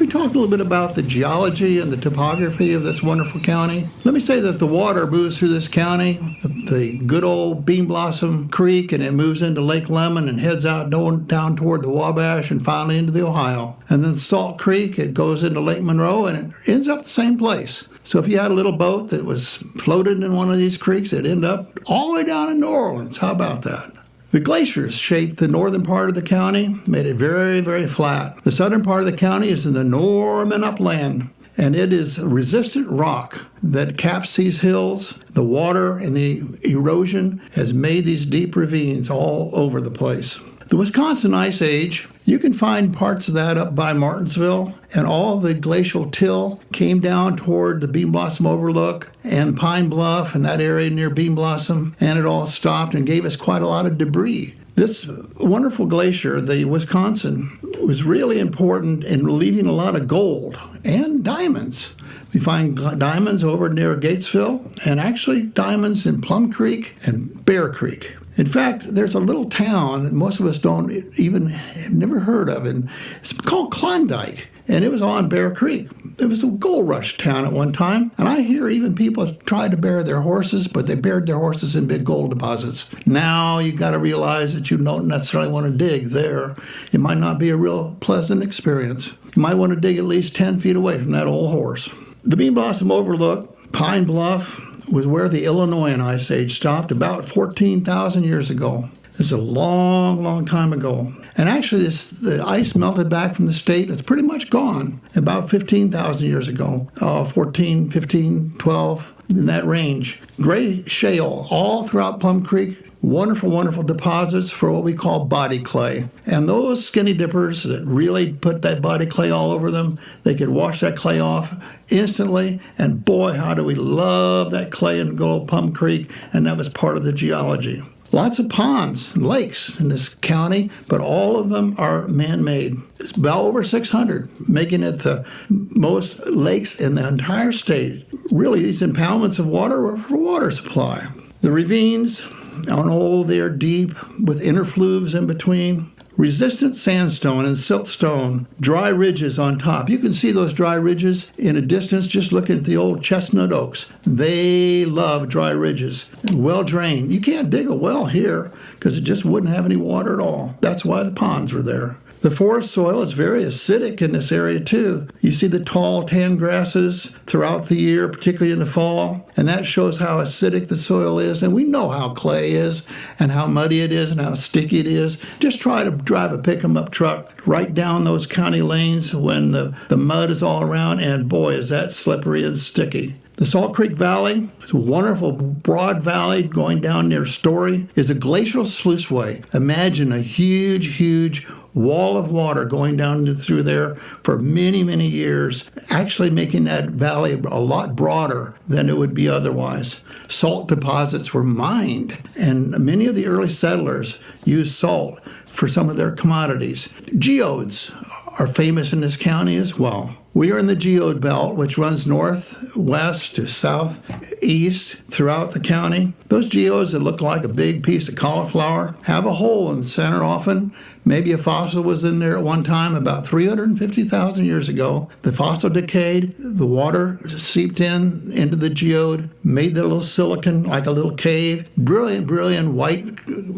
We talk a little bit about the geology and the topography of this wonderful county. Let me say that the water moves through this county, the good old Bean Blossom Creek, and it moves into Lake Lemon and heads out down toward the Wabash and finally into the Ohio. And then Salt Creek, it goes into Lake Monroe and it ends up the same place. So if you had a little boat that was floated in one of these creeks, it'd end up all the way down in New Orleans. How about that? The glaciers shaped the northern part of the county, made it very, very flat. The southern part of the county is in the Norman upland, and it is resistant rock that caps these hills. The water and the erosion has made these deep ravines all over the place. The Wisconsin Ice Age, you can find parts of that up by Martinsville, and all the glacial till came down toward the Bean Blossom Overlook and Pine Bluff and that area near Bean Blossom, and it all stopped and gave us quite a lot of debris. This wonderful glacier, the Wisconsin, was really important in leaving a lot of gold and diamonds. We find diamonds over near Gatesville, and actually diamonds in Plum Creek and Bear Creek. In fact, there's a little town that most of us have never heard of, and it's called Klondike, and it was on Bear Creek. It was a gold rush town at one time, and I hear even people tried to bury their horses, but they buried their horses in big gold deposits. Now you got to realize that you don't necessarily want to dig there. It might not be a real pleasant experience. You might want to dig at least 10 feet away from that old horse. The Bean Blossom Overlook, Pine Bluff, was where the Illinoisan Ice Age stopped about 14,000 years ago. This is a long, long time ago. And actually, the ice melted back from the state. It's pretty much gone about 15,000 years ago, 14, 15, 12, in that range. Gray shale all throughout Plum Creek. Wonderful, wonderful deposits for what we call body clay. And those skinny dippers that really put that body clay all over them, they could wash that clay off instantly. And boy, how do we love that clay in Gold Plum Creek. And that was part of the geology. Lots of ponds and lakes in this county, but all of them are man-made. It's well over 600, making it the most lakes in the entire state. Really, these impoundments of water were for water supply. The ravines, they're deep with interfluves in between. Resistant sandstone and siltstone, dry ridges on top. You can see those dry ridges in a distance just looking at the old chestnut oaks. They love dry ridges. Well drained. You can't dig a well here because it just wouldn't have any water at all. That's why the ponds were there. The forest soil is very acidic in this area too. You see the tall tan grasses throughout the year, particularly in the fall, and that shows how acidic the soil is. And we know how clay is and how muddy it is and how sticky it is. Just try to drive a pick-em-up truck right down those county lanes when the mud is all around, and boy, is that slippery and sticky. The Salt Creek Valley, a wonderful broad valley going down near Story, is a glacial sluiceway. Imagine a huge, huge wall of water going down through there for many, many years, actually making that valley a lot broader than it would be otherwise. Salt deposits were mined, and many of the early settlers used salt for some of their commodities. Geodes are famous in this county as well. We are in the geode belt, which runs northwest to southeast throughout the county. Those geodes that look like a big piece of cauliflower have a hole in the center often. Maybe a fossil was in there at one time about 350,000 years ago. The fossil decayed, the water seeped into the geode, made the little silicon like a little cave. Brilliant, brilliant, white,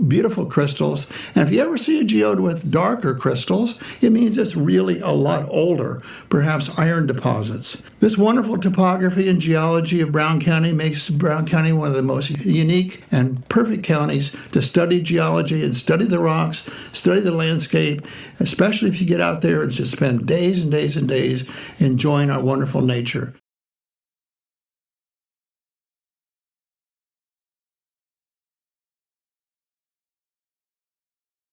beautiful crystals. And if you ever see a geode with darker crystals, it means it's really a lot older, perhaps iron deposits. This wonderful topography and geology of Brown County makes Brown County one of the most unique and perfect counties to study geology and study the rocks, study the landscape, especially if you get out there and just spend days and days and days enjoying our wonderful nature.